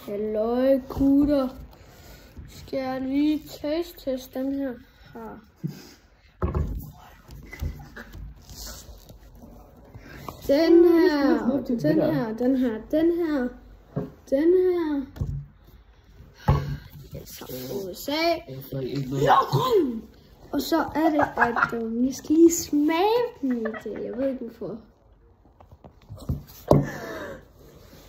Halløj, gutter. Skal jeg lige teste den her? Den her. Så USA. Og så er det, at vi skal lige smage den i det. Jeg ved ikke hvorfor.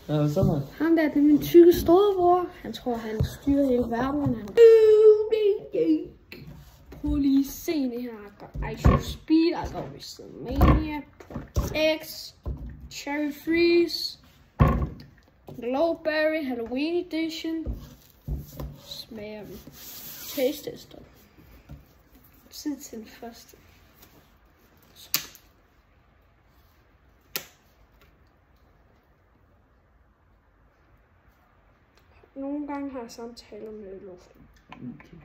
Ja, så man. Ham der, det er min tykke storebror. Han tror, han styrer hele verden. Prøv lige at se det her. I got Ice Show Speed, I got WrestleMania, X, Cherry Freeze, Glowberry, Halloween Edition. Smager dem. Taste tester. Tid til den første. Nogle gange har jeg samtaler med luften. Okay.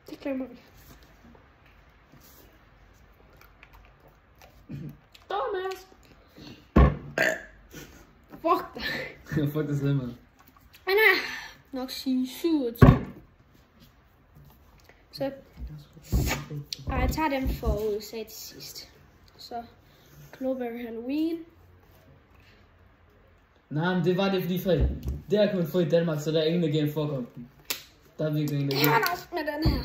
Det glemmer vi. Thomas! Fuck dig. Fuck det selv, man. Han er nok sige 7 ud af 10. Så jeg tager dem for USA til sidst. Så Glowberry Halloween. Nej, men det var det fordi Frederik. Det her kan man få i Danmark, så der er ingen, der giver en fuck. Der er virkelig ingen, der giver. Jeg også med den her.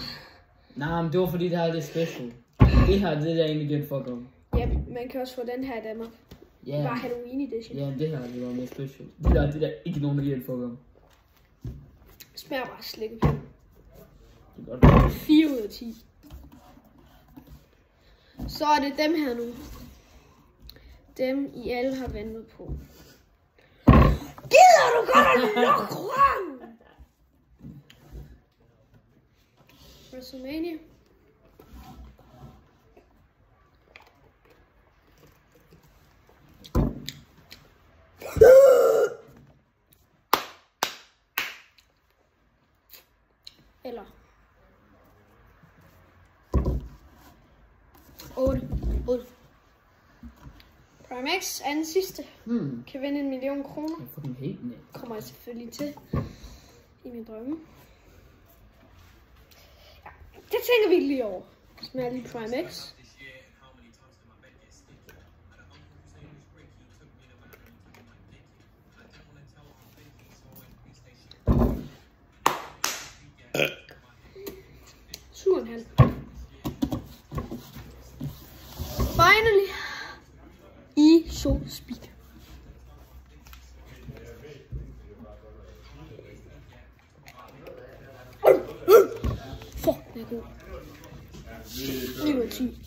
Nej, men det var fordi, det her det er special. Det her, det er der ingen, der giver en fuck om. Ja, man kan også få den her i Danmark. Ja. Det var Halloween Edition. Ja, det her, det var mere special. Det der ikke nogen, der giver en fuck om. Smager bare slikkepind. Det er godt. 4 ud af 10. Så er det dem her nu. Dem I alle har ventet på. Gider du godt at lukke røven? WrestleMania. Eller 8. Prime X er den sidste. Kan vinde 1 million kroner. Jeg får den helt ned. Kommer jeg selvfølgelig til i min drømme. Ja, det tænker vi lige over. Smager lige Prime X. Surenhal. Finally. I Show Speed. Fuck, det er god. 9 ud af 10.